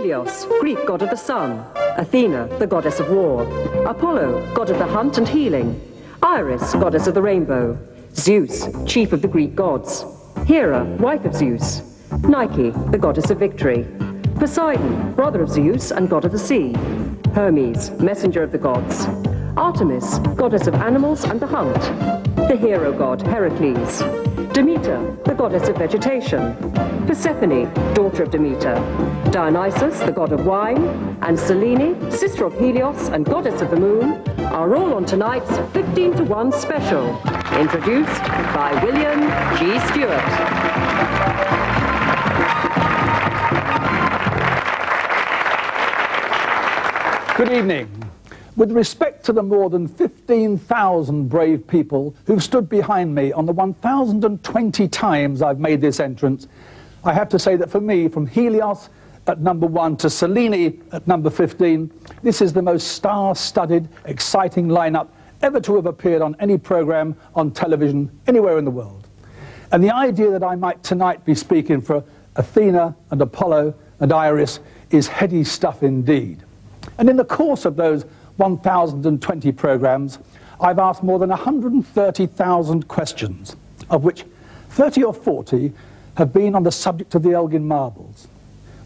Helios, Greek god of the sun. Athena, the goddess of war. Apollo, god of the hunt and healing. Iris, goddess of the rainbow. Zeus, chief of the Greek gods. Hera, wife of Zeus. Nike, the goddess of victory. Poseidon, brother of Zeus and god of the sea. Hermes, messenger of the gods. Artemis, goddess of animals and the hunt. The hero god, Heracles. Demeter, the goddess of vegetation. Persephone, daughter of Demeter. Dionysus, the god of wine. And Selene, sister of Helios and goddess of the moon, are all on tonight's 15-to-1 special, introduced by William G. Stewart. Good evening. With respect to the more than 15,000 brave people who've stood behind me on the 1,020 times I've made this entrance, I have to say that for me, from Helios at number 1 to Selene at number 15, this is the most star-studded, exciting lineup ever to have appeared on any program on television anywhere in the world. And the idea that I might tonight be speaking for Athena and Apollo and Iris is heady stuff indeed. And in the course of those 1,020 programs, I've asked more than 130,000 questions, of which 30 or 40 have been on the subject of the Elgin marbles,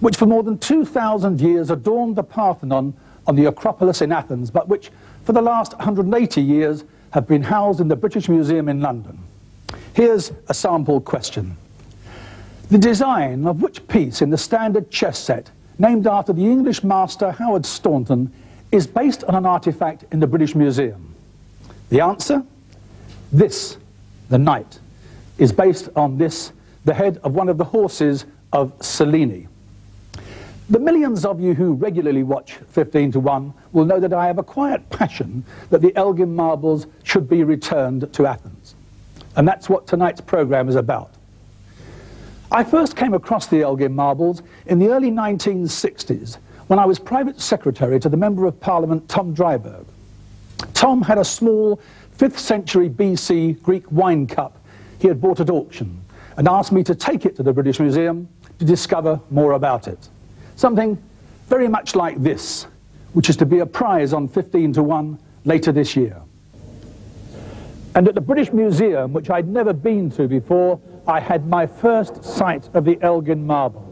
which for more than 2,000 years adorned the Parthenon on the Acropolis in Athens, but which for the last 180 years have been housed in the British Museum in London. Here's a sample question. The design of which piece in the standard chess set, named after the English master Howard Staunton, is based on an artifact in the British Museum? The answer? This, the knight, is based on this, the head of one of the horses of Selene. The millions of you who regularly watch 15-to-1 will know that I have a quiet passion that the Elgin marbles should be returned to Athens. And that's what tonight's program is about. I first came across the Elgin marbles in the early 1960s when I was private secretary to the Member of Parliament Tom Dryburgh. Tom had a small 5th century BC Greek wine cup he had bought at auction and asked me to take it to the British Museum to discover more about it. Something very much like this, which is to be a prize on 15-to-1 later this year. And at the British Museum, which I'd never been to before, I had my first sight of the Elgin marbles.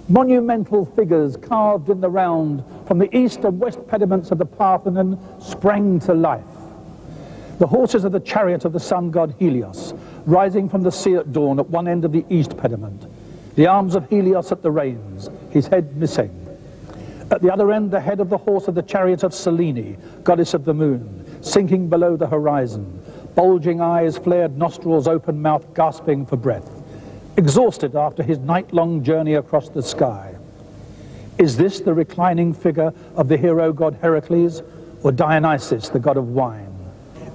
Monumental figures carved in the round from the east and west pediments of the Parthenon sprang to life. The horses of the chariot of the sun god Helios, rising from the sea at dawn at one end of the east pediment. The arms of Helios at the reins, his head missing. At the other end, the head of the horse of the chariot of Selene, goddess of the moon, sinking below the horizon. Bulging eyes, flared nostrils, open mouth, gasping for breath. Exhausted after his night-long journey across the sky. Is this the reclining figure of the hero god Heracles, or Dionysus, the god of wine?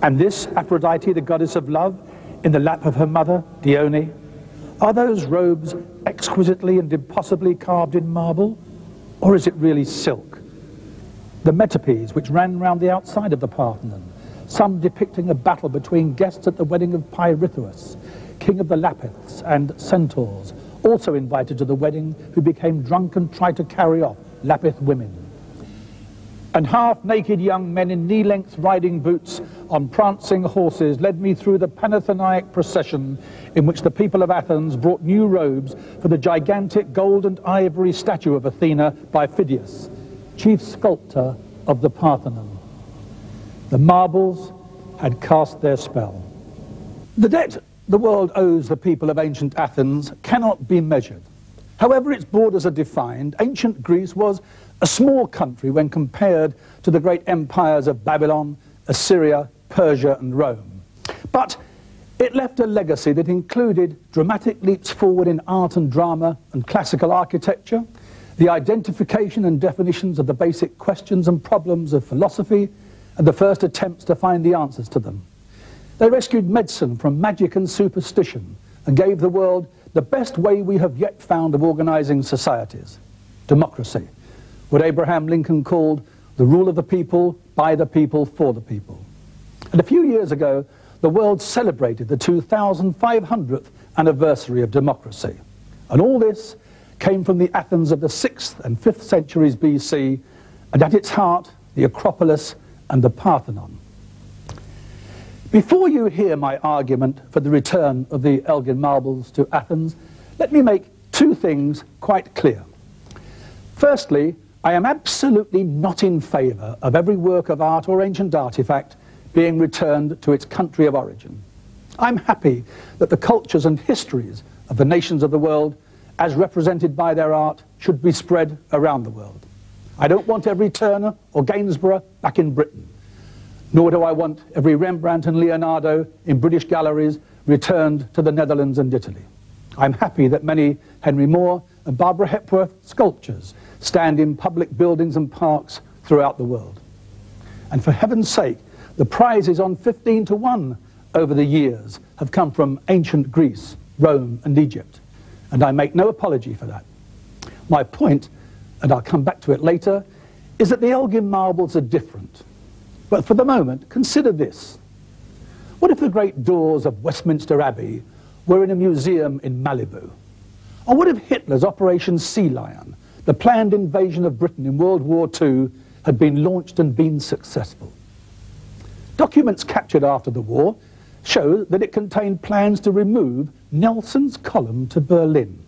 And this Aphrodite, the goddess of love, in the lap of her mother, Dione? Are those robes exquisitely and impossibly carved in marble, or is it really silk? The metopes which ran round the outside of the Parthenon, some depicting a battle between guests at the wedding of Pirithous, king of the Lapiths, and centaurs, also invited to the wedding, who became drunk and tried to carry off Lapith women. And half-naked young men in knee-length riding boots on prancing horses led me through the Panathenaic procession in which the people of Athens brought new robes for the gigantic gold and ivory statue of Athena by Phidias, chief sculptor of the Parthenon. The marbles had cast their spell. The debt the world owes the people of ancient Athens cannot be measured. However its borders are defined, ancient Greece was a small country when compared to the great empires of Babylon, Assyria, Persia, and Rome. But it left a legacy that included dramatic leaps forward in art and drama and classical architecture, the identification and definitions of the basic questions and problems of philosophy, and the first attempts to find the answers to them. They rescued medicine from magic and superstition and gave the world the best way we have yet found of organizing societies, democracy, what Abraham Lincoln called the rule of the people, by the people, for the people. And a few years ago, the world celebrated the 2500th anniversary of democracy. And all this came from the Athens of the 6th and 5th centuries BC, and at its heart, the Acropolis and the Parthenon. Before you hear my argument for the return of the Elgin marbles to Athens, let me make two things quite clear. Firstly, I am absolutely not in favour of every work of art or ancient artefact being returned to its country of origin. I'm happy that the cultures and histories of the nations of the world, as represented by their art, should be spread around the world. I don't want every Turner or Gainsborough back in Britain, nor do I want every Rembrandt and Leonardo in British galleries returned to the Netherlands and Italy. I'm happy that many Henry Moore and Barbara Hepworth sculptures stand in public buildings and parks throughout the world. And for heaven's sake, the prizes on 15-1 over the years have come from ancient Greece, Rome and Egypt, and I make no apology for that. My point, and I'll come back to it later, is that the Elgin marbles are different. But for the moment, consider this. What if the great doors of Westminster Abbey were in a museum in Malibu? Or what if Hitler's Operation Sea Lion, the planned invasion of Britain in World War II, had been launched and been successful? Documents captured after the war show that it contained plans to remove Nelson's column to Berlin.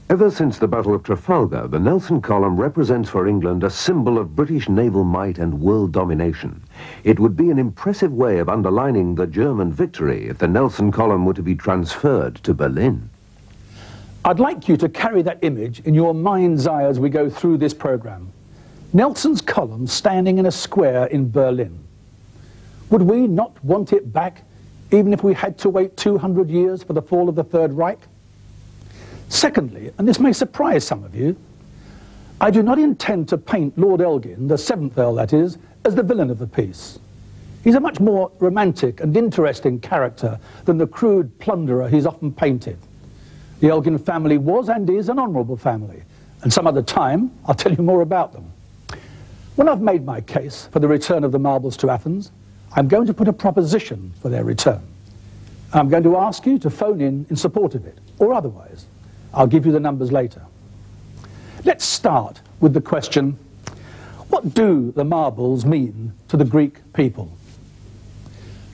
Ever since the Battle of Trafalgar, the Nelson Column represents for England a symbol of British naval might and world domination. It would be an impressive way of underlining the German victory if the Nelson Column were to be transferred to Berlin. I'd like you to carry that image in your mind's eye as we go through this program. Nelson's column standing in a square in Berlin. Would we not want it back, even if we had to wait 200 years for the fall of the Third Reich? Secondly, and this may surprise some of you, I do not intend to paint Lord Elgin, the 7th Earl that is, as the villain of the piece. He's a much more romantic and interesting character than the crude plunderer he's often painted. The Elgin family was and is an honourable family, and some other time I'll tell you more about them. When I've made my case for the return of the marbles to Athens, I'm going to put a proposition for their return. I'm going to ask you to phone in support of it, or otherwise. I'll give you the numbers later. Let's start with the question, what do the marbles mean to the Greek people?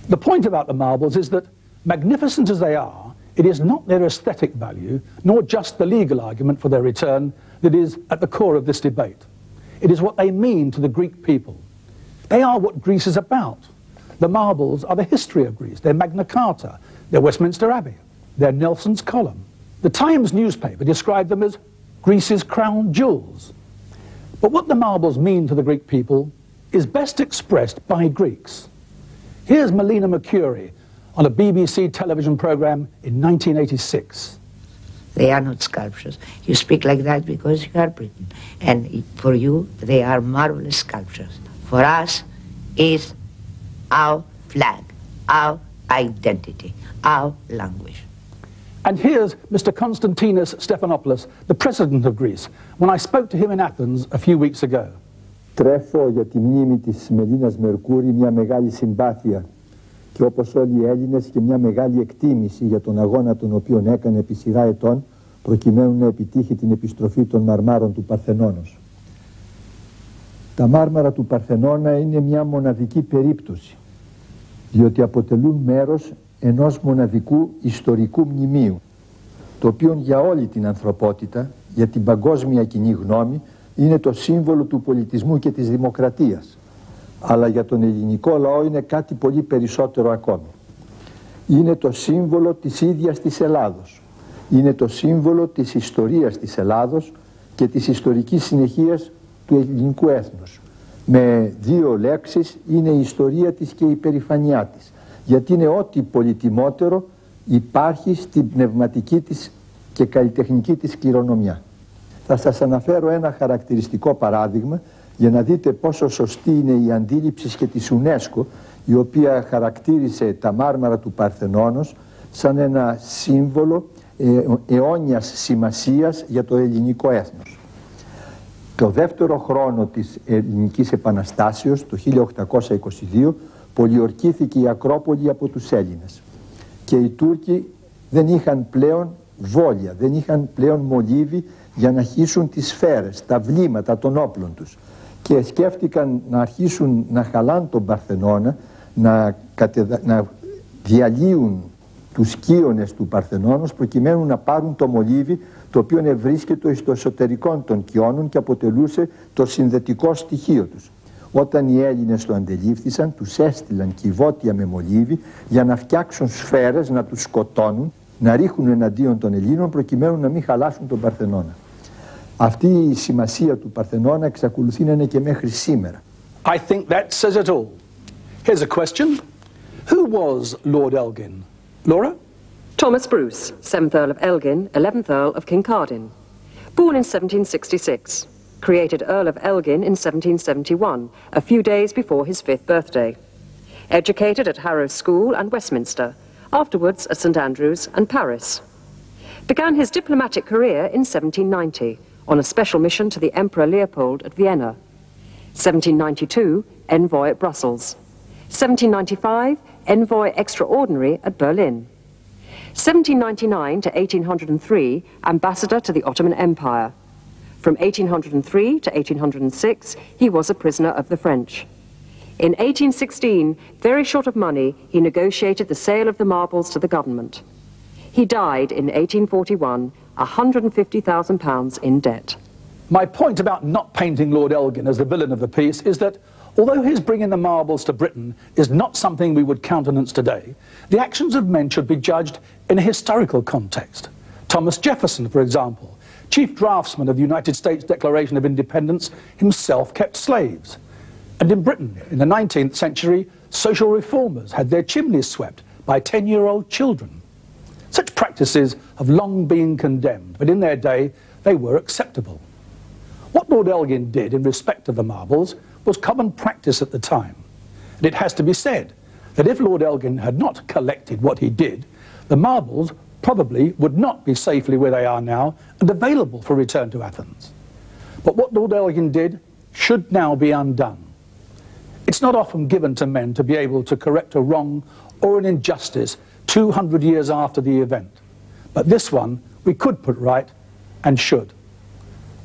The point about the marbles is that, magnificent as they are, it is not their aesthetic value, nor just the legal argument for their return, that is at the core of this debate. It is what they mean to the Greek people. They are what Greece is about. The marbles are the history of Greece. They're Magna Carta, they're Westminster Abbey, they're Nelson's column. The Times newspaper described them as Greece's crown jewels. But what the marbles mean to the Greek people is best expressed by Greeks. Here's Melina Mercouri on a BBC television program in 1986. They are not sculptures. You speak like that because you are Britain. And for you, they are marvelous sculptures. For us, is our flag, our identity, our language. And here's Mr. Konstantinos Stephanopoulos, the president of Greece, when I spoke to him in Athens a few weeks ago. Τρέφω για τη μνήμη της Μελίνας Μερκούρη μια μεγάλη συμπάθεια και όπως όλοι οι Έλληνες και μια μεγάλη εκτίμηση για τον αγώνα τον οποίο έκανε επί σειρά ετών προκειμένου να επιτύχει την επιστροφή των Μαρμάρων του Παρθενώνος. Τα Μάρμαρα του Παρθενώνα είναι μια μοναδική περίπτωση, διότι αποτελούν μέρος ενός μοναδικού ιστορικού μνημείου, το οποίο για όλη την ανθρωπότητα, για την παγκόσμια κοινή γνώμη, είναι το σύμβολο του πολιτισμού και της δημοκρατίας. Αλλά για τον ελληνικό λαό είναι κάτι πολύ περισσότερο ακόμη. Είναι το σύμβολο της ίδιας της Ελλάδος. Είναι το σύμβολο της ιστορίας της Ελλάδος και της ιστορικής συνεχείας του ελληνικού έθνους. Με δύο λέξεις είναι η ιστορία της και η περηφανιά της. Γιατί είναι ό,τι πολυτιμότερο υπάρχει στην πνευματική της και καλλιτεχνική της κληρονομιά. Θα σας αναφέρω ένα χαρακτηριστικό παράδειγμα για να δείτε πόσο σωστή είναι η αντίληψη και της UNESCO, η οποία χαρακτήρισε τα Μάρμαρα του Παρθενώνος σαν ένα σύμβολο αιώνιας σημασίας για το ελληνικό έθνος. Το δεύτερο χρόνο της Ελληνικής Επαναστάσεως, το 1822, πολιορκήθηκε η Ακρόπολη από τους Έλληνες. Και οι Τούρκοι δεν είχαν πλέον βόλια, δεν είχαν πλέον μολύβι για να χύσουν τις σφαίρες, τα βλήματα των όπλων τους. Και σκέφτηκαν να αρχίσουν να χαλάν τον Παρθενώνα, να διαλύουν τους κύονες του Παρθενώνος προκειμένου να πάρουν το μολύβι, το οποίο ευρίσκεται στο εσωτερικό των κοιώνων και αποτελούσε το συνδετικό στοιχείο τους. Όταν οι Έλληνες το αντελήφθησαν, τους έστειλαν κυβότια με μολύβι για να φτιάξουν σφαίρες, να τους σκοτώνουν, να ρίχνουν εναντίον των Ελλήνων προκειμένου να μην χαλάσουν τον Παρθενώνα. Αυτή η σημασία του Παρθενώνα εξακολουθεί να είναι και μέχρι σήμερα. I think that says it all. Here's a question. Who was Lord Elgin? Laura? Thomas Bruce, 7th Earl of Elgin, 11th Earl of Kincardine. Born in 1766. Created Earl of Elgin in 1771, a few days before his 5th birthday. Educated at Harrow School and Westminster, afterwards at St Andrews and Paris. Began his diplomatic career in 1790 on a special mission to the Emperor Leopold at Vienna. 1792, envoy at Brussels. 1795, envoy extraordinary at Berlin. 1799 to 1803, ambassador to the Ottoman Empire. From 1803 to 1806, he was a prisoner of the French. In 1816, very short of money, he negotiated the sale of the marbles to the government. He died in 1841, £150,000 in debt. My point about not painting Lord Elgin as the villain of the piece is that although his bringing the marbles to Britain is not something we would countenance today, the actions of men should be judged in a historical context. Thomas Jefferson, for example, chief draftsman of the United States Declaration of Independence, himself kept slaves. And in Britain, in the 19th century, social reformers had their chimneys swept by 10-year-old children. Such practices have long been condemned, but in their day, they were acceptable. What Lord Elgin did in respect of the marbles was common practice at the time. And it has to be said that if Lord Elgin had not collected what he did, the marbles probably would not be safely where they are now and available for return to Athens. But what Lord Elgin did should now be undone. It's not often given to men to be able to correct a wrong or an injustice 200 years after the event. But this one we could put right and should.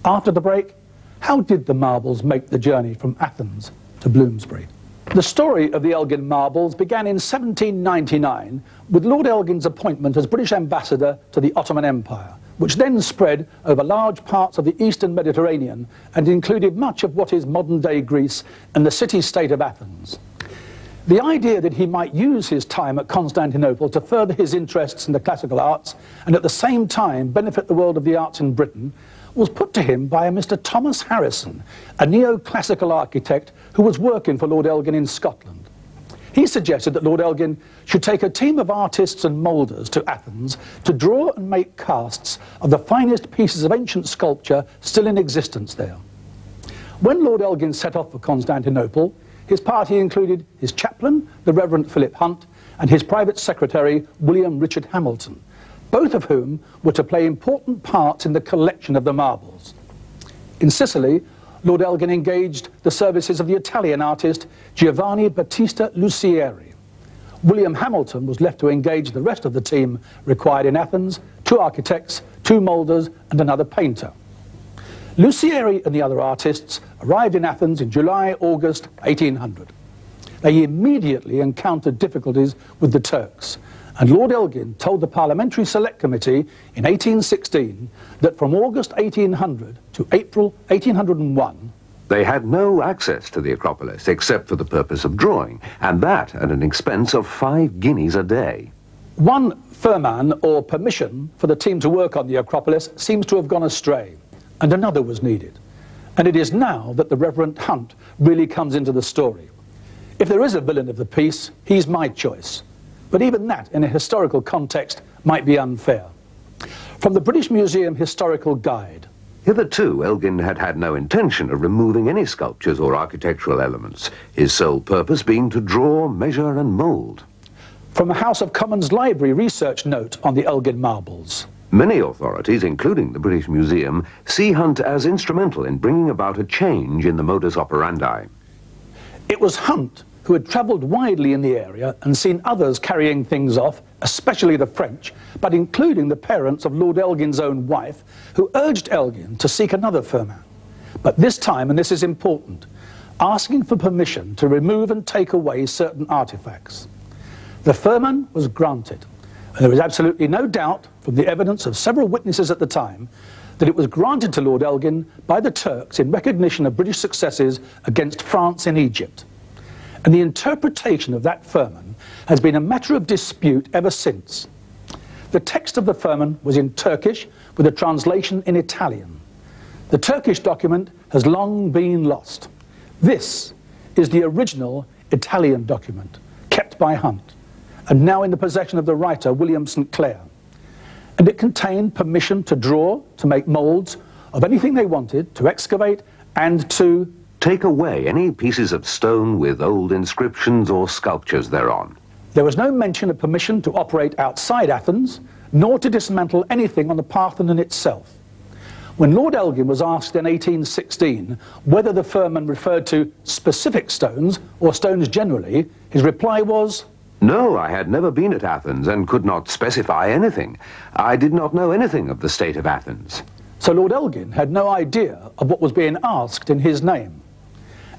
After the break, how did the marbles make the journey from Athens to Bloomsbury? The story of the Elgin marbles began in 1799 with Lord Elgin's appointment as British ambassador to the Ottoman Empire, which then spread over large parts of the eastern Mediterranean and included much of what is modern-day Greece and the city-state of Athens. The idea that he might use his time at Constantinople to further his interests in the classical arts and at the same time benefit the world of the arts in Britain was put to him by a Mr. Thomas Harrison, a neoclassical architect who was working for Lord Elgin in Scotland. He suggested that Lord Elgin should take a team of artists and moulders to Athens to draw and make casts of the finest pieces of ancient sculpture still in existence there. When Lord Elgin set off for Constantinople, his party included his chaplain, the Reverend Philip Hunt, and his private secretary, William Richard Hamilton, both of whom were to play important parts in the collection of the marbles. In Sicily, Lord Elgin engaged the services of the Italian artist Giovanni Battista Lucieri. William Hamilton was left to engage the rest of the team required in Athens, 2 architects, 2 moulders and another painter. Lucieri and the other artists arrived in Athens in July-August 1800. They immediately encountered difficulties with the Turks, and Lord Elgin told the Parliamentary Select Committee in 1816 that from August 1800 to April 1801, they had no access to the Acropolis except for the purpose of drawing, and that at an expense of 5 guineas a day. One firman or permission for the team to work on the Acropolis seems to have gone astray, and another was needed. And it is now that the Reverend Hunt really comes into the story. If there is a villain of the piece, he's my choice. But even that, in a historical context, might be unfair. From the British Museum Historical Guide. Hitherto, Elgin had had no intention of removing any sculptures or architectural elements, his sole purpose being to draw, measure and mould. From a House of Commons Library research note on the Elgin marbles. Many authorities, including the British Museum, see Hunt as instrumental in bringing about a change in the modus operandi. It was Hunt who had travelled widely in the area and seen others carrying things off, especially the French, but including the parents of Lord Elgin's own wife, who urged Elgin to seek another firman. But this time, and this is important, asking for permission to remove and take away certain artefacts. The firman was granted, and there is absolutely no doubt from the evidence of several witnesses at the time that it was granted to Lord Elgin by the Turks in recognition of British successes against France in Egypt. And the interpretation of that firman has been a matter of dispute ever since. The text of the firman was in Turkish with a translation in Italian. The Turkish document has long been lost. This is the original Italian document, kept by Hunt, and now in the possession of the writer William St. Clair. And it contained permission to draw, to make moulds of anything they wanted, to excavate, and to take away any pieces of stone with old inscriptions or sculptures thereon. There was no mention of permission to operate outside Athens, nor to dismantle anything on the Parthenon itself. When Lord Elgin was asked in 1816 whether the firman referred to specific stones or stones generally, his reply was, "No, I had never been at Athens and could not specify anything. I did not know anything of the state of Athens." So Lord Elgin had no idea of what was being asked in his name.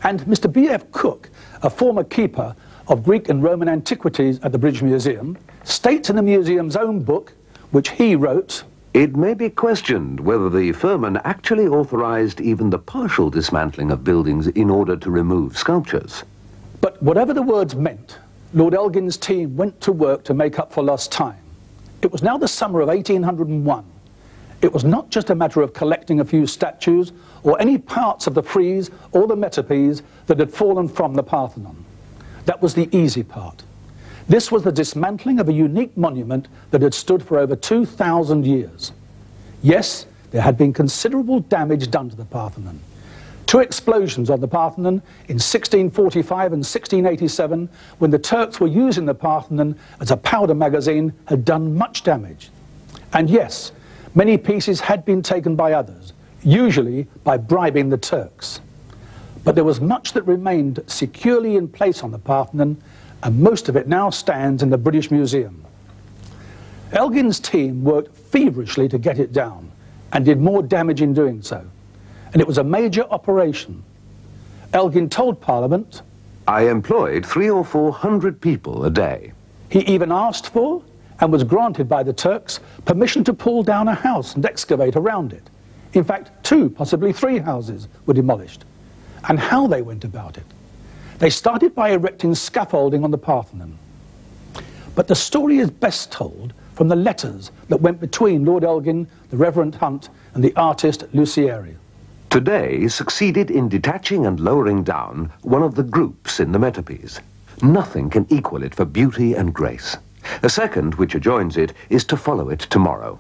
And Mr. B.F. Cook, a former keeper of Greek and Roman antiquities at the British Museum, states in the museum's own book, which he wrote, "It may be questioned whether the firman actually authorized even the partial dismantling of buildings in order to remove sculptures." But whatever the words meant, Lord Elgin's team went to work to make up for lost time. It was now the summer of 1801. It was not just a matter of collecting a few statues or any parts of the frieze or the metopes that had fallen from the Parthenon. That was the easy part. This was the dismantling of a unique monument that had stood for over 2,000 years. Yes, there had been considerable damage done to the Parthenon. 2 explosions on the Parthenon in 1645 and 1687, when the Turks were using the Parthenon as a powder magazine, had done much damage. And yes, many pieces had been taken by others, usually by bribing the Turks. But there was much that remained securely in place on the Parthenon, and most of it now stands in the British Museum. Elgin's team worked feverishly to get it down, and did more damage in doing so. And it was a major operation. Elgin told Parliament, "I employed 300 or 400 people a day." He even asked for, and was granted by the Turks, permission to pull down a house and excavate around it. In fact, 2, possibly 3 houses were demolished. And how they went about it. They started by erecting scaffolding on the Parthenon. But the story is best told from the letters that went between Lord Elgin, the Reverend Hunt, and the artist Lucieri. Today succeeded in detaching and lowering down one of the groups in the metopes. Nothing can equal it for beauty and grace. A second, which adjoins it, is to follow it tomorrow.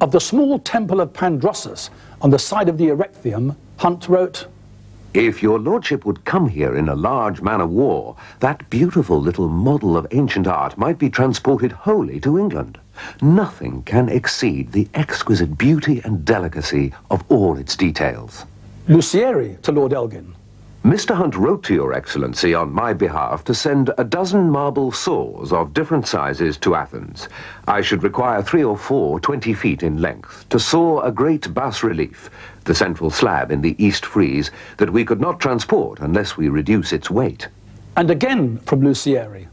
Of the small temple of Pandrossus on the side of the Erechtheum, Hunt wrote, "If your lordship would come here in a large man of war, that beautiful little model of ancient art might be transported wholly to England. Nothing can exceed the exquisite beauty and delicacy of all its details." Lucieri to Lord Elgin. "Mr. Hunt wrote to your excellency on my behalf to send a dozen marble saws of different sizes to Athens. I should require 3 or 4 20 feet in length to saw a great bas-relief, the central slab in the east frieze, that we could not transport unless we reduce its weight." And again from Lucieri.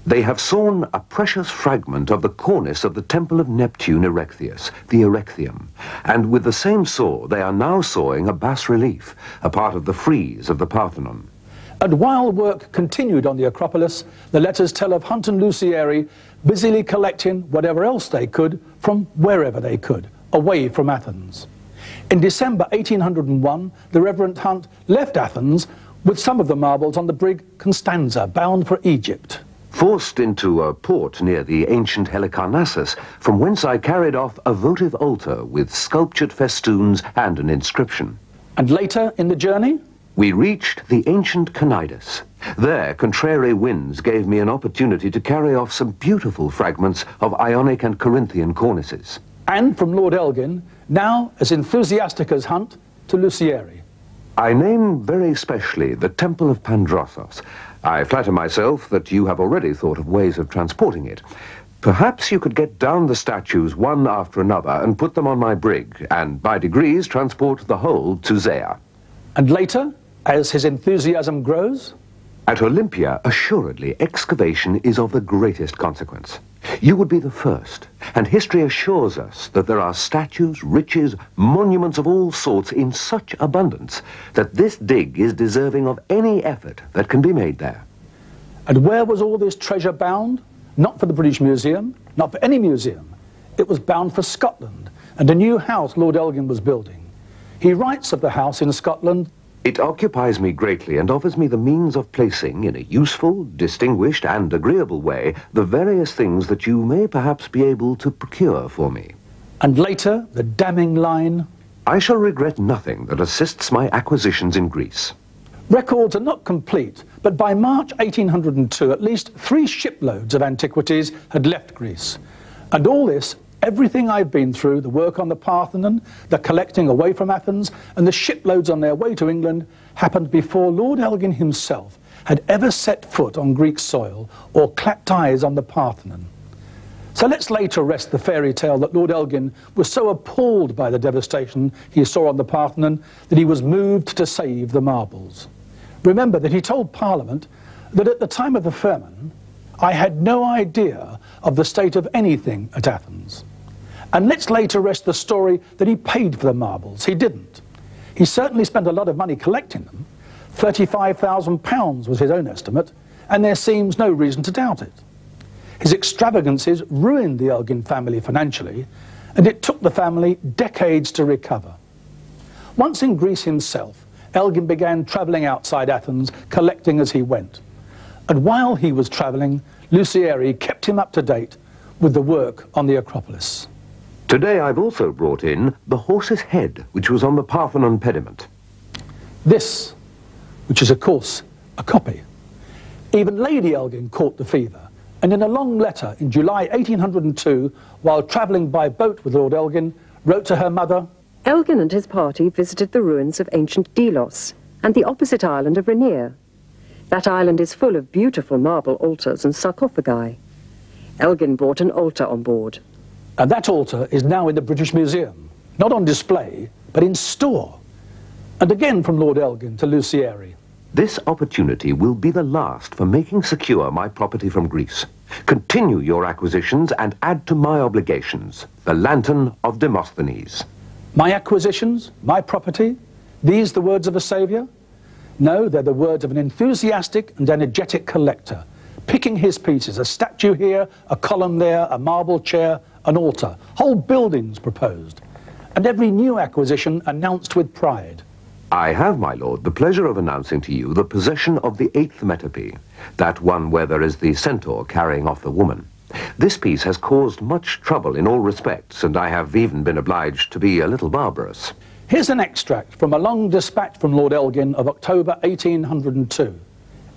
"They have sawn a precious fragment of the cornice of the temple of Neptune Erechtheus, the Erechtheum, and with the same saw they are now sawing a bas-relief, a part of the frieze of the Parthenon." And while work continued on the Acropolis, the letters tell of Hunt and Lucieri busily collecting whatever else they could from wherever they could, away from Athens. In December 1801, the Reverend Hunt left Athens with some of the marbles on the brig Constanza, bound for Egypt. "Forced into a port near the ancient Helicarnassus, from whence I carried off a votive altar with sculptured festoons and an inscription." And later in the journey, "We reached the ancient Cnidus. There, contrary winds gave me an opportunity to carry off some beautiful fragments of Ionic and Corinthian cornices." And from Lord Elgin, now as enthusiastic as Hunt, to Lucieri. I name very specially the Temple of Pandrosos. I flatter myself that you have already thought of ways of transporting it. Perhaps you could get down the statues one after another and put them on my brig, and by degrees transport the whole to Zea. And later, as his enthusiasm grows? At Olympia, assuredly, excavation is of the greatest consequence. You would be the first, and history assures us that there are statues, riches, monuments of all sorts in such abundance that this dig is deserving of any effort that can be made there. And where was all this treasure bound? Not for the British Museum, not for any museum. It was bound for Scotland, and a new house Lord Elgin was building. He writes of the house in Scotland, "It occupies me greatly and offers me the means of placing in a useful, distinguished and agreeable way the various things that you may perhaps be able to procure for me." And later, the damning line, "I shall regret nothing that assists my acquisitions in Greece." Records are not complete, but by March 1802, at least 3 shiploads of antiquities had left Greece. And all this, everything I've been through, the work on the Parthenon, the collecting away from Athens, and the shiploads on their way to England, happened before Lord Elgin himself had ever set foot on Greek soil or clapped eyes on the Parthenon. So let's lay to rest the fairy tale that Lord Elgin was so appalled by the devastation he saw on the Parthenon that he was moved to save the marbles. Remember that he told Parliament that at the time of the famine, I had no idea of the state of anything at Athens. And let's lay to rest the story that he paid for the marbles. He didn't. He certainly spent a lot of money collecting them. £35,000 was his own estimate, and there seems no reason to doubt it. His extravagances ruined the Elgin family financially, and it took the family decades to recover. Once in Greece himself, Elgin began travelling outside Athens, collecting as he went. And while he was travelling, Lucieri kept him up to date with the work on the Acropolis. Today I've also brought in the horse's head, which was on the Parthenon pediment. This, which is of course a copy. Even Lady Elgin caught the fever, and in a long letter in July 1802, while travelling by boat with Lord Elgin, wrote to her mother, Elgin and his party visited the ruins of ancient Delos and the opposite island of Rainier. That island is full of beautiful marble altars and sarcophagi. Elgin brought an altar on board. And that altar is now in the British Museum, not on display, but in store. And again from Lord Elgin to Lucieri. This opportunity will be the last for making secure my property from Greece. Continue your acquisitions and add to my obligations the lantern of Demosthenes. My acquisitions, my property, these the words of a saviour? No, they're the words of an enthusiastic and energetic collector, picking his pieces, a statue here, a column there, a marble chair, an altar, whole buildings proposed, and every new acquisition announced with pride. I have, my lord, the pleasure of announcing to you the possession of the 8th metope, that one where there is the centaur carrying off the woman. This piece has caused much trouble in all respects, and I have even been obliged to be a little barbarous. Here's an extract from a long dispatch from Lord Elgin of October 1802.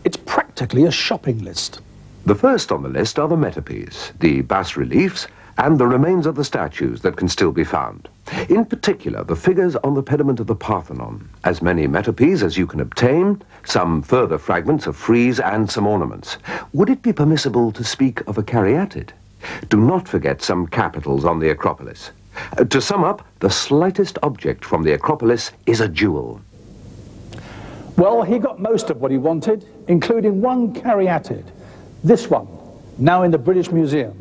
It's practically a shopping list. The first on the list are the metopes, the bas-reliefs, and the remains of the statues that can still be found. In particular, the figures on the pediment of the Parthenon, as many metopes as you can obtain, some further fragments of frieze and some ornaments. Would it be permissible to speak of a caryatid? Do not forget some capitals on the Acropolis. To sum up, the slightest object from the Acropolis is a jewel. Well, he got most of what he wanted, including one caryatid. This one, now in the British Museum.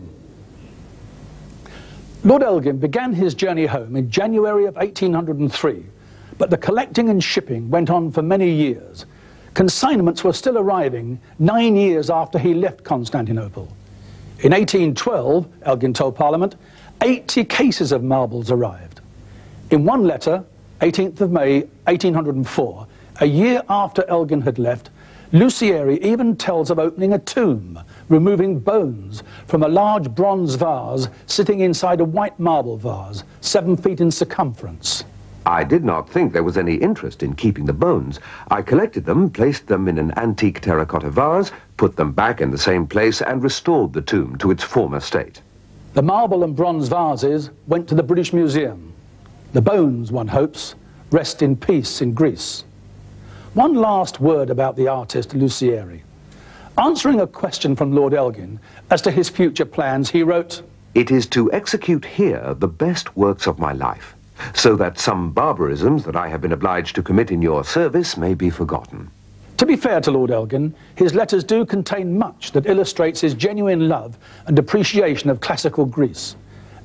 Lord Elgin began his journey home in January of 1803, but the collecting and shipping went on for many years. Consignments were still arriving 9 years after he left Constantinople. In 1812, Elgin told Parliament, 80 cases of marbles arrived. In one letter, 18th of May, 1804, a year after Elgin had left, Lucieri even tells of opening a tomb, removing bones from a large bronze vase sitting inside a white marble vase, 7 feet in circumference. I did not think there was any interest in keeping the bones. I collected them, placed them in an antique terracotta vase, put them back in the same place, and restored the tomb to its former state. The marble and bronze vases went to the British Museum. The bones, one hopes, rest in peace in Greece. One last word about the artist Lucieri. Answering a question from Lord Elgin as to his future plans, he wrote, "It is to execute here the best works of my life, so that some barbarisms that I have been obliged to commit in your service may be forgotten." To be fair to Lord Elgin, his letters do contain much that illustrates his genuine love and appreciation of classical Greece.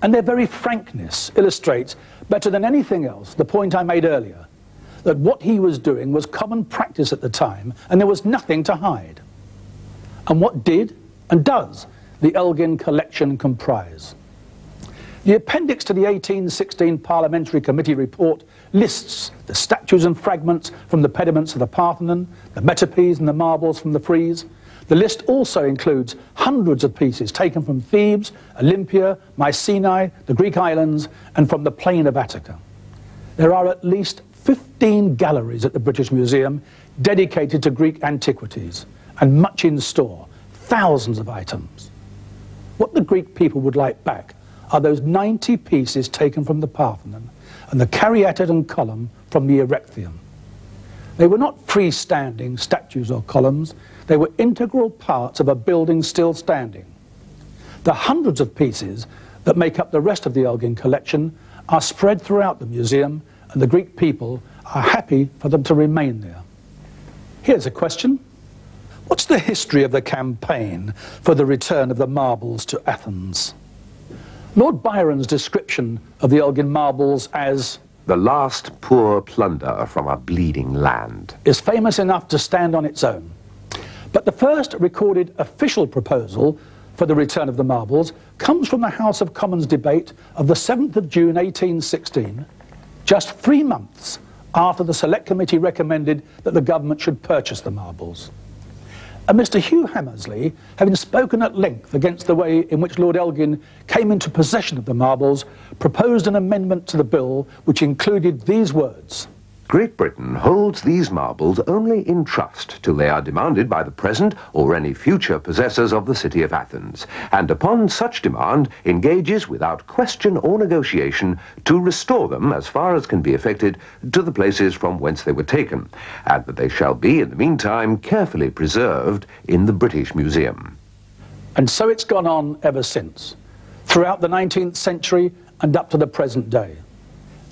And their very frankness illustrates, better than anything else, the point I made earlier, that what he was doing was common practice at the time, and there was nothing to hide. And what did and does the Elgin collection comprise? The appendix to the 1816 Parliamentary Committee report lists the statues and fragments from the pediments of the Parthenon, the metopes and the marbles from the frieze. The list also includes hundreds of pieces taken from Thebes, Olympia, Mycenae, the Greek islands, and from the plain of Attica. There are at least 15 galleries at the British Museum dedicated to Greek antiquities, and much in store, thousands of items. What the Greek people would like back are those 90 pieces taken from the Parthenon and the caryatid and column from the Erechtheion. They were not freestanding statues or columns, they were integral parts of a building still standing. The hundreds of pieces that make up the rest of the Elgin collection are spread throughout the museum, and the Greek people are happy for them to remain there. Here's a question. What's the history of the campaign for the return of the marbles to Athens? Lord Byron's description of the Elgin marbles as "the last poor plunder from a bleeding land" is famous enough to stand on its own. But the first recorded official proposal for the return of the marbles comes from the House of Commons debate of the 7th of June 1816, just 3 months after the Select Committee recommended that the government should purchase the marbles. And Mr. Hugh Hammersley, having spoken at length against the way in which Lord Elgin came into possession of the marbles, proposed an amendment to the bill which included these words: Great Britain holds these marbles only in trust till they are demanded by the present or any future possessors of the city of Athens, and upon such demand engages without question or negotiation to restore them as far as can be effected to the places from whence they were taken, and that they shall be in the meantime carefully preserved in the British Museum. And so it's gone on ever since, throughout the 19th century and up to the present day.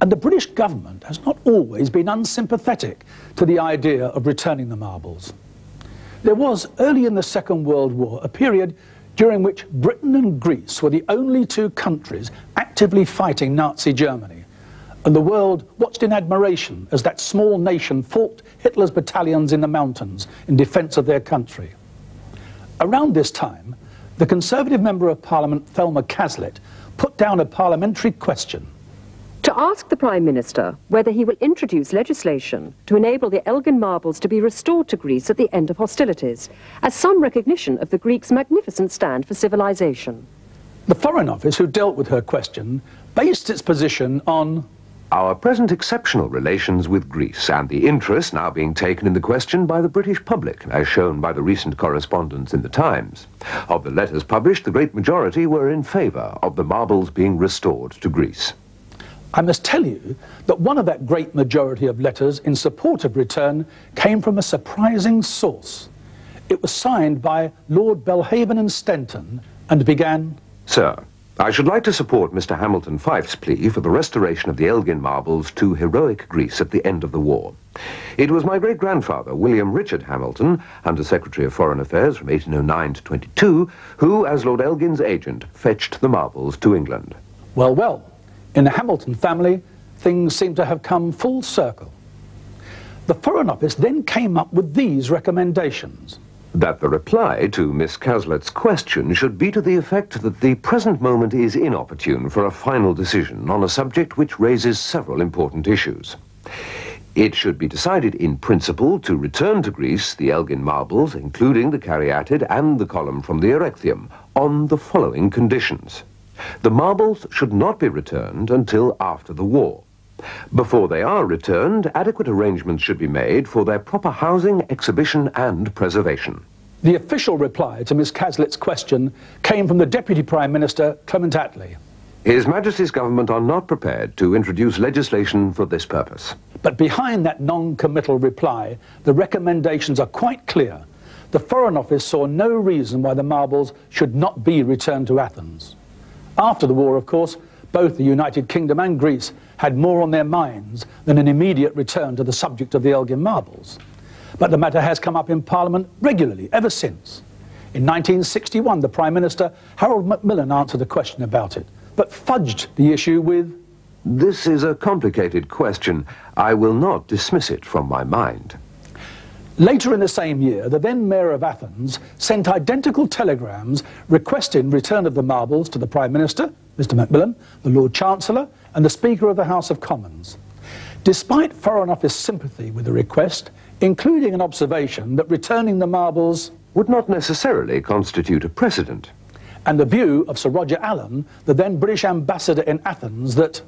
And the British government has not always been unsympathetic to the idea of returning the marbles. There was, early in the Second World War, a period during which Britain and Greece were the only two countries actively fighting Nazi Germany, and the world watched in admiration as that small nation fought Hitler's battalions in the mountains in defence of their country. Around this time, the Conservative Member of Parliament, Thelma Caslett, put down a parliamentary question to ask the Prime Minister whether he will introduce legislation to enable the Elgin marbles to be restored to Greece at the end of hostilities, as some recognition of the Greeks' magnificent stand for civilization. The Foreign Office, who dealt with her question, based its position on our present exceptional relations with Greece and the interest now being taken in the question by the British public, as shown by the recent correspondence in the Times. Of the letters published, the great majority were in favour of the marbles being restored to Greece. I must tell you that one of that great majority of letters in support of return came from a surprising source. It was signed by Lord Belhaven and Stenton and began, Sir, I should like to support Mr. Hamilton Fyfe's plea for the restoration of the Elgin marbles to heroic Greece at the end of the war. It was my great-grandfather, William Richard Hamilton, Under Secretary of Foreign Affairs from 1809 to 22, who, as Lord Elgin's agent, fetched the marbles to England. Well, well. In the Hamilton family, things seem to have come full circle. The Foreign Office then came up with these recommendations. That the reply to Miss Caslett's question should be to the effect that the present moment is inopportune for a final decision on a subject which raises several important issues. It should be decided in principle to return to Greece the Elgin marbles, including the caryatid and the column from the Erechtheion, on the following conditions. The marbles should not be returned until after the war. Before they are returned, adequate arrangements should be made for their proper housing, exhibition and preservation. The official reply to Miss Caslett's question came from the Deputy Prime Minister, Clement Attlee. His Majesty's government are not prepared to introduce legislation for this purpose. But behind that non-committal reply, the recommendations are quite clear. The Foreign Office saw no reason why the marbles should not be returned to Athens. After the war, of course, both the United Kingdom and Greece had more on their minds than an immediate return to the subject of the Elgin marbles. But the matter has come up in Parliament regularly ever since. In 1961, the Prime Minister, Harold Macmillan, answered a question about it, but fudged the issue with, "This is a complicated question. I will not dismiss it from my mind." Later in the same year, the then Mayor of Athens sent identical telegrams requesting return of the marbles to the Prime Minister, Mr Macmillan, the Lord Chancellor and the Speaker of the House of Commons. Despite Foreign Office sympathy with the request, including an observation that returning the marbles would not necessarily constitute a precedent, and the view of Sir Roger Allen, the then British ambassador in Athens, that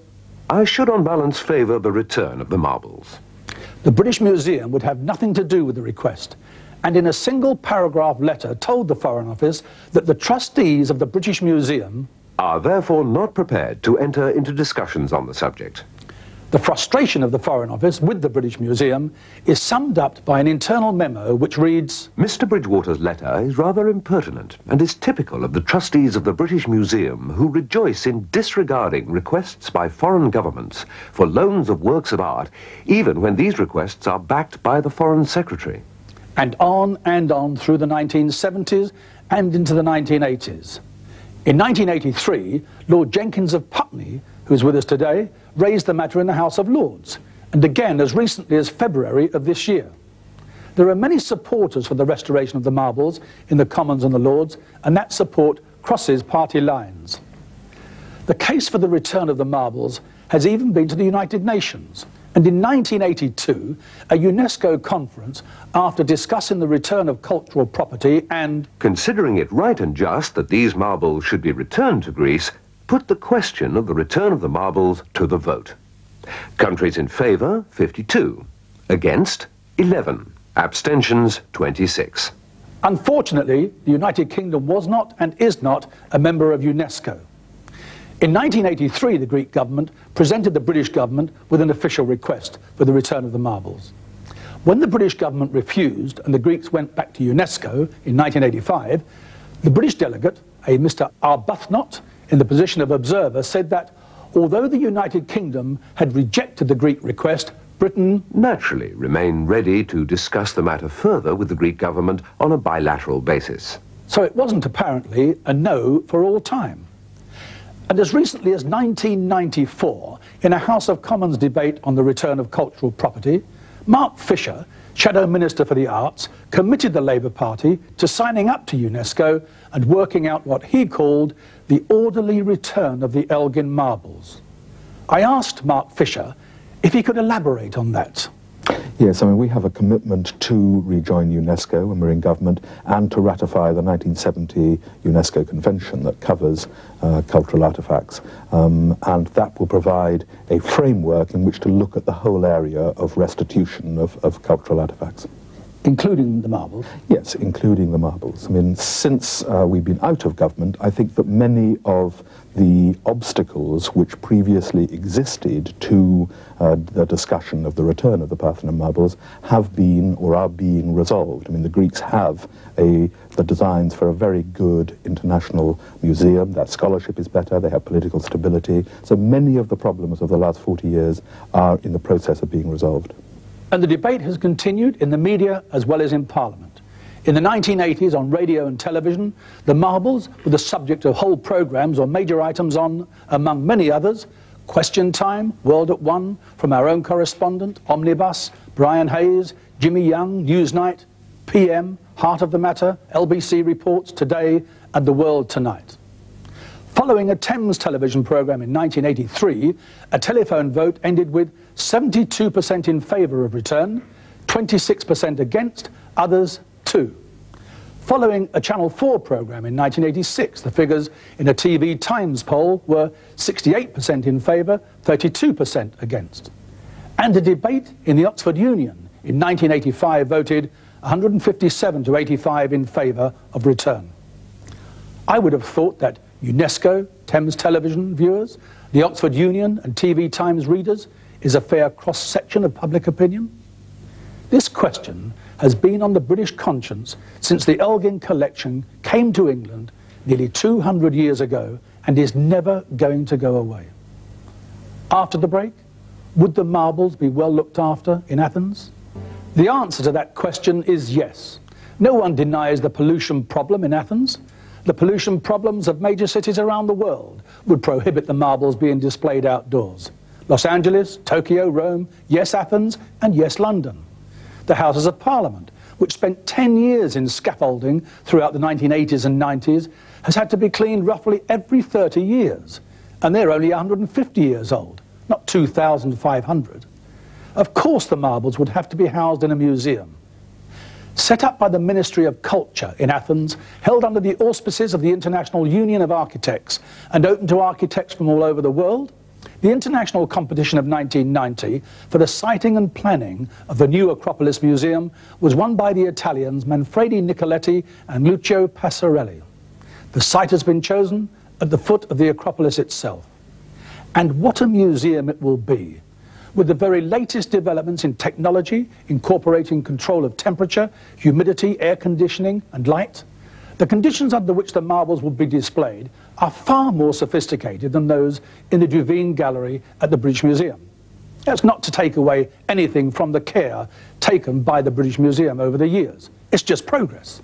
I should on balance favour the return of the marbles. The British Museum would have nothing to do with the request, and in a single paragraph letter told the Foreign Office that the trustees of the British Museum are therefore not prepared to enter into discussions on the subject. The frustration of the Foreign Office with the British Museum is summed up by an internal memo which reads, Mr Bridgewater's letter is rather impertinent and is typical of the trustees of the British Museum who rejoice in disregarding requests by foreign governments for loans of works of art, even when these requests are backed by the Foreign Secretary. And on through the 1970s and into the 1980s. In 1983, Lord Jenkins of Putney, who is with us today, raised the matter in the House of Lords, and again as recently as February of this year. There are many supporters for the restoration of the marbles in the Commons and the Lords, and that support crosses party lines. The case for the return of the marbles has even been to the United Nations, and in 1982, a UNESCO conference, after discussing the return of cultural property and considering it right and just that these marbles should be returned to Greece, put the question of the return of the marbles to the vote. Countries in favour, 52. Against, 11. Abstentions, 26. Unfortunately, the United Kingdom was not and is not a member of UNESCO. In 1983, the Greek government presented the British government with an official request for the return of the marbles. When the British government refused and the Greeks went back to UNESCO in 1985, the British delegate, a Mr Arbuthnot, in the position of observer, said that although the United Kingdom had rejected the Greek request, Britain naturally remained ready to discuss the matter further with the Greek government on a bilateral basis. So it wasn't apparently a no for all time. And as recently as 1994, in a House of Commons debate on the return of cultural property, Mark Fisher, Shadow Minister for the Arts, committed the Labour Party to signing up to UNESCO and working out what he called the orderly return of the Elgin marbles. I asked Mark Fisher if he could elaborate on that. Yes, I mean, we have a commitment to rejoin UNESCO when we're in government and to ratify the 1970 UNESCO Convention that covers cultural artefacts. And that will provide a framework in which to look at the whole area of restitution of cultural artefacts. Including the marbles? Yes, including the marbles. I mean, since we've been out of government, I think that many of the obstacles which previously existed to the discussion of the return of the Parthenon marbles have been or are being resolved. I mean, the Greeks have the designs for a very good international museum. That scholarship is better, they have political stability. So many of the problems of the last 40 years are in the process of being resolved. And the debate has continued in the media as well as in Parliament. In the 1980s, on radio and television, the marbles were the subject of whole programmes or major items on, among many others, Question Time, World at One, from our own correspondent, Omnibus, Brian Hayes, Jimmy Young, Newsnight, PM, Heart of the Matter, LBC Reports, Today, and The World Tonight. Following a Thames television programme in 1983, a telephone vote ended with 72% in favour of return, 26% against, others 2. Following a Channel 4 programme in 1986, the figures in a TV Times poll were 68% in favour, 32% against. And a debate in the Oxford Union in 1985 voted 157 to 85 in favour of return. I would have thought that UNESCO, Thames Television viewers, the Oxford Union and TV Times readers, is a fair cross-section of public opinion? This question has been on the British conscience since the Elgin collection came to England nearly 200 years ago and is never going to go away. After the break, would the marbles be well looked after in Athens? The answer to that question is yes. No one denies the pollution problem in Athens. The pollution problems of major cities around the world would prohibit the marbles being displayed outdoors. Los Angeles, Tokyo, Rome, yes Athens, and yes London. The Houses of Parliament, which spent 10 years in scaffolding throughout the 1980s and 90s, has had to be cleaned roughly every 30 years. And they're only 150 years old, not 2,500. Of course the marbles would have to be housed in a museum. Set up by the Ministry of Culture in Athens, held under the auspices of the International Union of Architects and open to architects from all over the world, the international competition of 1990 for the siting and planning of the new Acropolis Museum was won by the Italians Manfredi Nicoletti and Lucio Passarelli. The site has been chosen at the foot of the Acropolis itself. And what a museum it will be, with the very latest developments in technology, incorporating control of temperature, humidity, air conditioning and light. The conditions under which the marbles will be displayed are far more sophisticated than those in the Duveen Gallery at the British Museum. That's not to take away anything from the care taken by the British Museum over the years. It's just progress.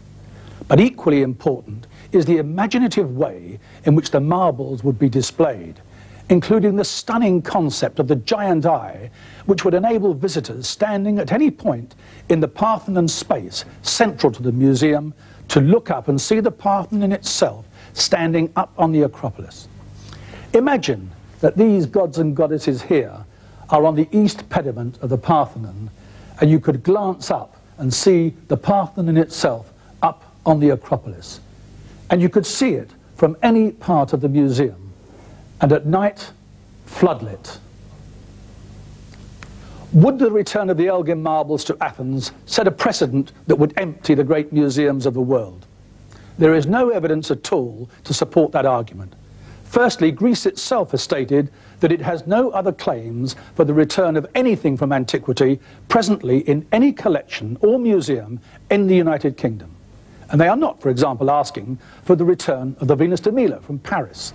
But equally important is the imaginative way in which the marbles would be displayed, including the stunning concept of the giant eye, which would enable visitors standing at any point in the Parthenon space central to the museum to look up and see the Parthenon itself standing up on the Acropolis. Imagine that these gods and goddesses here are on the east pediment of the Parthenon, and you could glance up and see the Parthenon itself up on the Acropolis. And you could see it from any part of the museum, and at night, floodlit. Would the return of the Elgin marbles to Athens set a precedent that would empty the great museums of the world? There is no evidence at all to support that argument. Firstly, Greece itself has stated that it has no other claims for the return of anything from antiquity presently in any collection or museum in the United Kingdom. And they are not, for example, asking for the return of the Venus de Milo from Paris.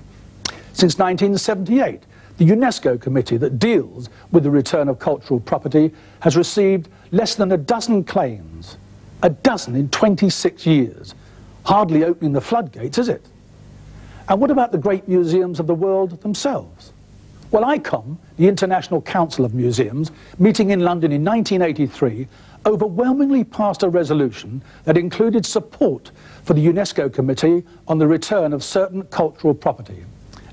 Since 1978, the UNESCO committee that deals with the return of cultural property has received less than a dozen claims. A dozen in 26 years. Hardly opening the floodgates, is it? And what about the great museums of the world themselves? Well, ICOM, the International Council of Museums, meeting in London in 1983, overwhelmingly passed a resolution that included support for the UNESCO committee on the return of certain cultural property,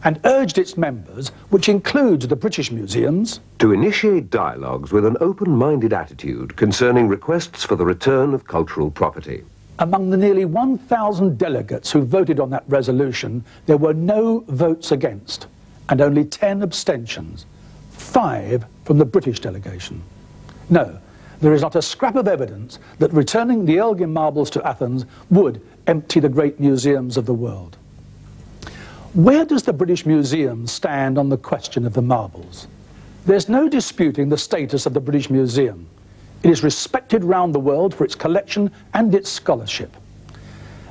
and urged its members, which includes the British museums, to initiate dialogues with an open-minded attitude concerning requests for the return of cultural property. Among the nearly 1,000 delegates who voted on that resolution, there were no votes against and only 10 abstentions, 5 from the British delegation. No, there is not a scrap of evidence that returning the Elgin marbles to Athens would empty the great museums of the world. Where does the British Museum stand on the question of the marbles? There's no disputing the status of the British Museum. It is respected round the world for its collection and its scholarship.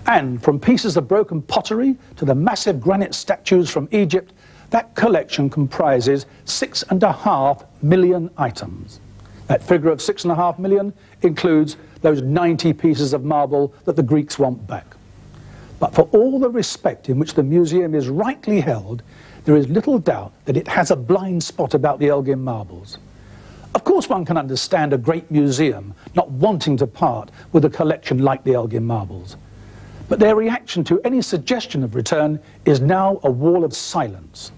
And from pieces of broken pottery to the massive granite statues from Egypt, that collection comprises 6.5 million items. That figure of 6.5 million includes those 90 pieces of marble that the Greeks want back. But for all the respect in which the museum is rightly held, there is little doubt that it has a blind spot about the Elgin marbles. Of course one can understand a great museum not wanting to part with a collection like the Elgin marbles. But their reaction to any suggestion of return is now a wall of silence.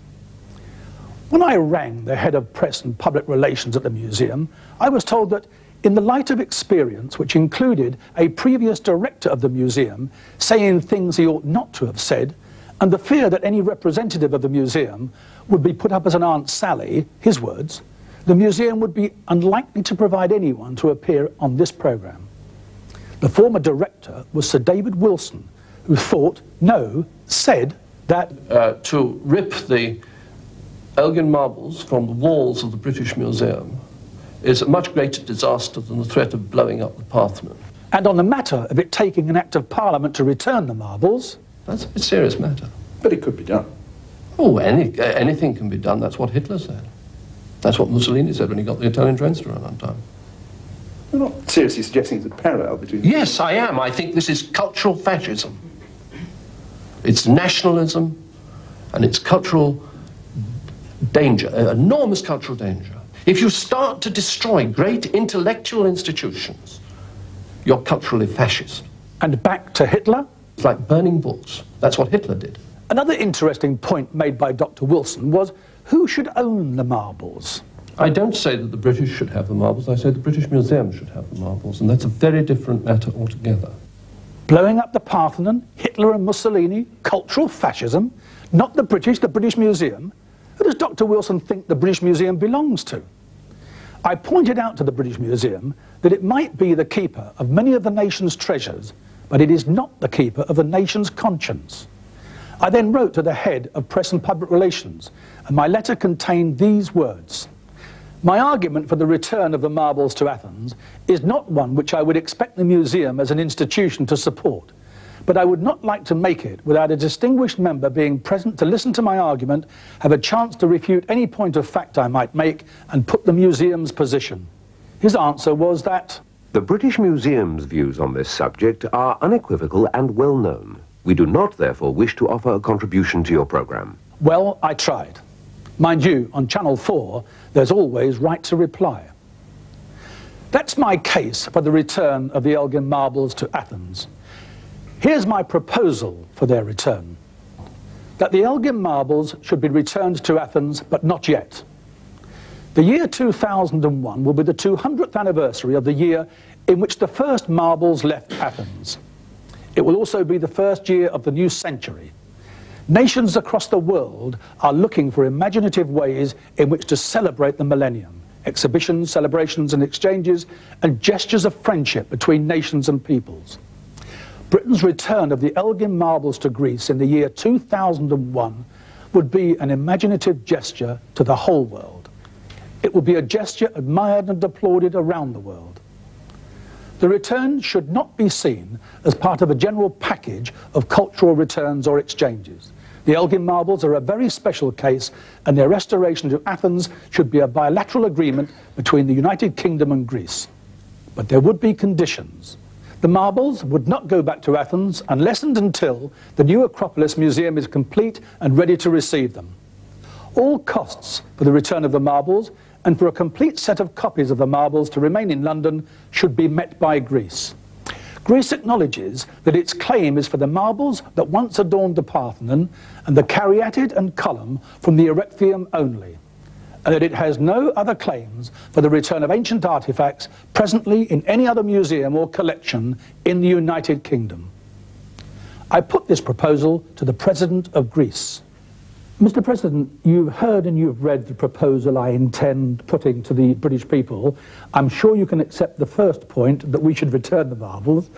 When I rang the head of press and public relations at the museum, I was told that in the light of experience, which included a previous director of the museum saying things he ought not to have said, and the fear that any representative of the museum would be put up as an Aunt Sally, his words, the museum would be unlikely to provide anyone to appear on this programme. The former director was Sir David Wilson, who thought, no, said, that to rip the Elgin marbles from the walls of the British Museum is a much greater disaster than the threat of blowing up the Parthenon. And on the matter of it taking an act of Parliament to return the marbles... That's a serious matter. But it could be done. Oh, anything can be done. That's what Hitler said. That's what Mussolini said when he got the Italian trains to run on time. You're not seriously suggesting there's a parallel between... Yes, I am. I think this is cultural fascism. It's nationalism and it's cultural danger, enormous cultural danger. If you start to destroy great intellectual institutions, you're culturally fascist. And back to Hitler? It's like burning books. That's what Hitler did. Another interesting point made by Dr. Wilson was who should own the marbles? I don't say that the British should have the marbles. I say the British Museum should have the marbles, and that's a very different matter altogether. Blowing up the Parthenon, Hitler and Mussolini, cultural fascism, not the British Museum. Who does Dr. Wilson think the British Museum belongs to? I pointed out to the British Museum that it might be the keeper of many of the nation's treasures, but it is not the keeper of the nation's conscience. I then wrote to the head of Press and Public Relations, and my letter contained these words. My argument for the return of the marbles to Athens is not one which I would expect the museum as an institution to support, but I would not like to make it without a distinguished member being present to listen to my argument, have a chance to refute any point of fact I might make, and put the museum's position. His answer was that... The British Museum's views on this subject are unequivocal and well known. We do not, therefore, wish to offer a contribution to your programme. Well, I tried. Mind you, on Channel 4, there's always right to reply. That's my case for the return of the Elgin marbles to Athens. Here's my proposal for their return. That the Elgin marbles should be returned to Athens, but not yet. The year 2001 will be the 200th anniversary of the year in which the first marbles left Athens. It will also be the first year of the new century. Nations across the world are looking for imaginative ways in which to celebrate the millennium. Exhibitions, celebrations and exchanges, and gestures of friendship between nations and peoples. Britain's return of the Elgin marbles to Greece in the year 2001 would be an imaginative gesture to the whole world. It will be a gesture admired and applauded around the world. The return should not be seen as part of a general package of cultural returns or exchanges. The Elgin marbles are a very special case, and their restoration to Athens should be a bilateral agreement between the United Kingdom and Greece. But there would be conditions. The marbles would not go back to Athens unless and until the new Acropolis Museum is complete and ready to receive them. All costs for the return of the marbles and for a complete set of copies of the marbles to remain in London should be met by Greece. Greece acknowledges that its claim is for the marbles that once adorned the Parthenon and the caryatid and column from the Erechtheum only, and that it has no other claims for the return of ancient artifacts presently in any other museum or collection in the United Kingdom. I put this proposal to the President of Greece. Mr. President, you've heard and you've read the proposal I intend putting to the British people. I'm sure you can accept the first point, that we should return the marbles.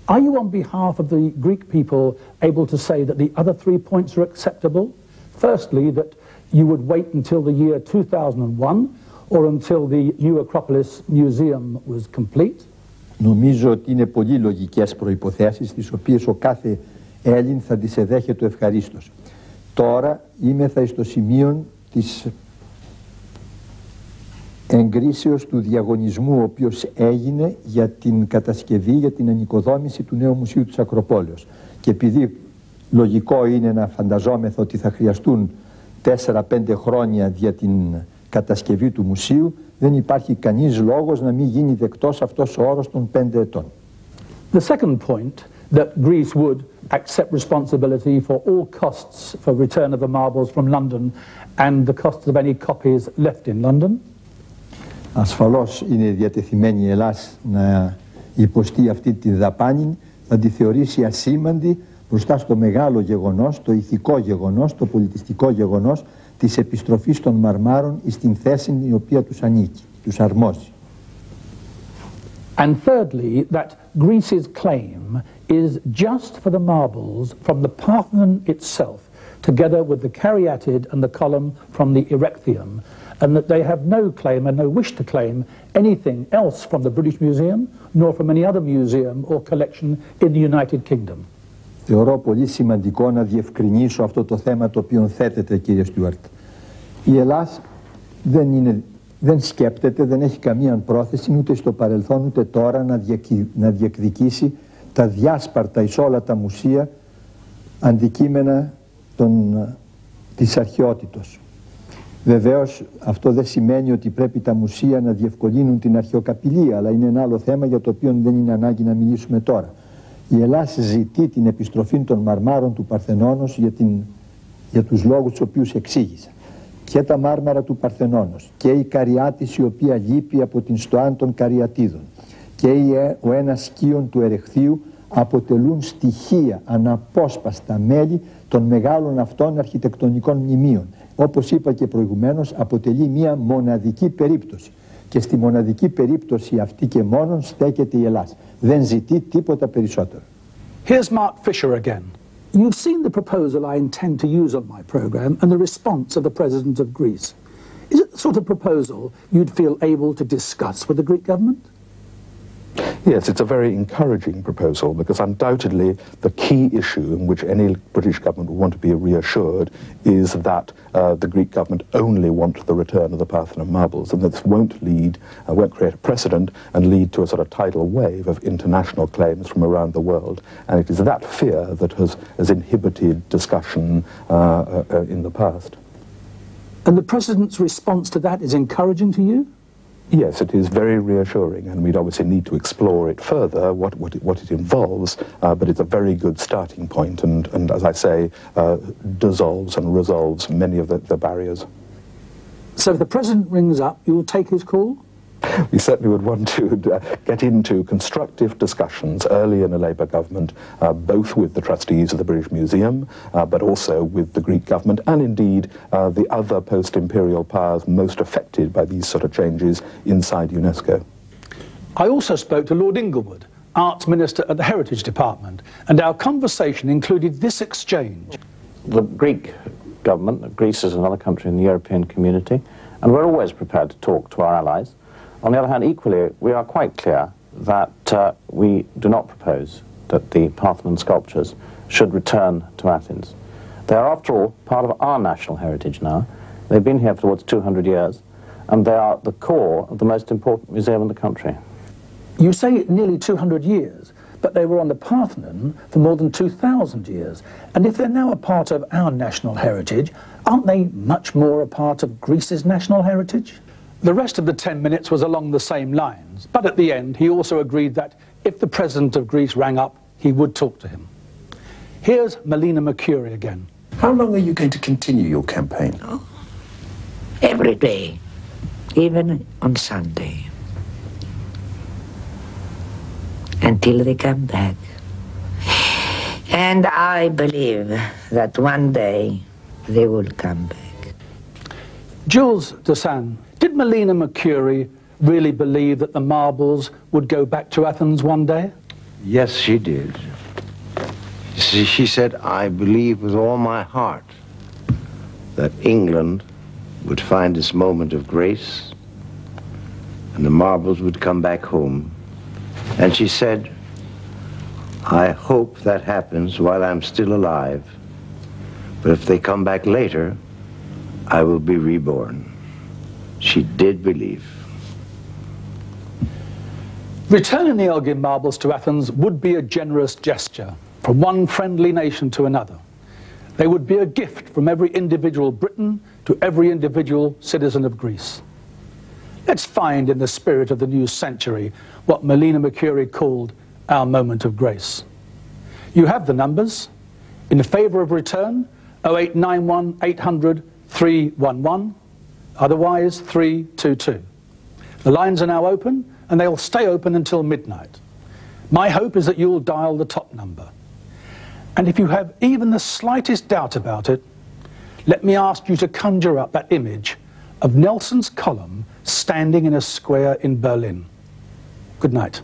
Are you, on behalf of the Greek people, able to say that the other 3 points are acceptable? Firstly, that you would wait until the year 2001 or until the new Acropolis Museum was complete? Νομίζω ότι είναι πολύ λογικές προϋποθέσεις, τις οποίες ο κάθε Έλλην θα τις εδέχεται ευχαρίστως. Τώρα είμεθα στο σημείο της εγκρίσεως του διαγωνισμού ο οποίος έγινε για την κατασκευή, για την ανοικοδόμηση του νέου μουσείου της Ακροπόλεως. Και επειδή λογικό είναι να φανταζόμεθα ότι θα χρειαστούν 4-5 χρόνια για την κατασκευή του μουσείου, δεν υπάρχει κανείς λόγος να μην γίνει δεκτός αυτός ο όρος των 5 ετών. The second point, that Greece would accept responsibility for all costs for return of the marbles from London and the costs of any copies left in London. Ασφαλώς είναι διατεθειμένη η Ελλάς να υποστεί αυτή τη δαπάνη, θα τη θεωρήσει ασήμαντη μπροστά στο μεγάλο γεγονός, το ηθικό γεγονός, το πολιτιστικό γεγονός της επιστροφής των Μαρμάρων στην θέση η οποία τους ανήκει, τους αρμόζει. And thirdly, that Greece's claim is just for the marbles from the Parthenon itself, together with the caryatid and the column from the Erechtheum, and that they have no claim and no wish to claim anything else from the British Museum, nor from any other museum or collection in the United Kingdom. Θεωρώ πολύ σημαντικό να διευκρινίσω αυτό το θέμα το οποίο θέτεται, κύριε Στιούαρτ. Η Ελλάς δεν σκέπτεται, δεν έχει καμία πρόθεση ούτε στο παρελθόν ούτε τώρα να διεκδικήσει τα διάσπαρτα εις όλα τα μουσεία αντικείμενα της αρχαιότητος. Βεβαίως αυτό δεν σημαίνει ότι πρέπει τα μουσεία να διευκολύνουν την αρχαιοκαπηλεία, αλλά είναι ένα άλλο θέμα για το οποίο δεν είναι ανάγκη να μιλήσουμε τώρα. Η Ελλάς ζητεί την επιστροφή των μαρμάρων του Παρθενώνος για τους λόγους τους οποίους εξήγησα. Και τα Μάρμαρα του Παρθενώνος και η καριάτης η οποία λείπει από την στοάν των καριατίδων και ο ένας σκίον του Ερεχθείου αποτελούν στοιχεία αναπόσπαστα μέλη των μεγάλων αυτών αρχιτεκτονικών μνημείων. Όπως είπα και προηγουμένως, αποτελεί μια μοναδική περίπτωση. Και στη μοναδική περίπτωση αυτή και μόνον στέκεται η Ελλάς. Δεν ζητεί τίποτα περισσότερο. Here's Mark Fisher again. You've seen the proposal I intend to use on my programme and the response of the President of Greece. Is it the sort of proposal you'd feel able to discuss with the Greek government? Yes, it's a very encouraging proposal because undoubtedly the key issue in which any British government would want to be reassured is that the Greek government only want the return of the Parthenon marbles, and this won't create a precedent and lead to a sort of tidal wave of international claims from around the world. And it is that fear that has inhibited discussion in the past. And the President's response to that is encouraging to you? Yes, it is very reassuring, and we'd obviously need to explore it further, what it involves, but it's a very good starting point and as I say, dissolves and resolves many of the barriers. So if the President rings up, you will take his call? We certainly would want to get into constructive discussions early in a Labour government, both with the trustees of the British Museum, but also with the Greek government and indeed the other post-imperial powers most affected by these sort of changes inside UNESCO. I also spoke to Lord Inglewood, Arts Minister at the Heritage Department, and our conversation included this exchange. The Greek government, Greece is another country in the European community, and we're always prepared to talk to our allies. On the other hand, equally, we are quite clear that we do not propose that the Parthenon sculptures should return to Athens. They are, after all, part of our national heritage now. They've been here for towards 200 years, and they are the core of the most important museum in the country. You say nearly 200 years, but they were on the Parthenon for more than 2,000 years. And if they're now a part of our national heritage, aren't they much more a part of Greece's national heritage? The rest of the 10 minutes was along the same lines, but at the end he also agreed that if the President of Greece rang up, he would talk to him. Here's Melina Mercouri again. How long are you going to continue your campaign? Oh, every day, even on Sunday, until they come back. And I believe that one day they will come back. Jules Desan, did Melina Mercouri really believe that the marbles would go back to Athens one day? Yes, she did. She said, I believe with all my heart that England would find its moment of grace and the marbles would come back home. And she said, I hope that happens while I'm still alive, but if they come back later, I will be reborn. She did believe. Returning the Elgin marbles to Athens would be a generous gesture from one friendly nation to another. They would be a gift from every individual Briton to every individual citizen of Greece. Let's find in the spirit of the new century what Melina Mercouri called our moment of grace. You have the numbers. In favour of return, 0891 800 311, otherwise 322. The lines are now open and they'll stay open until midnight. My hope is that you'll dial the top number. And if you have even the slightest doubt about it, let me ask you to conjure up that image of Nelson's column standing in a square in Berlin. Good night.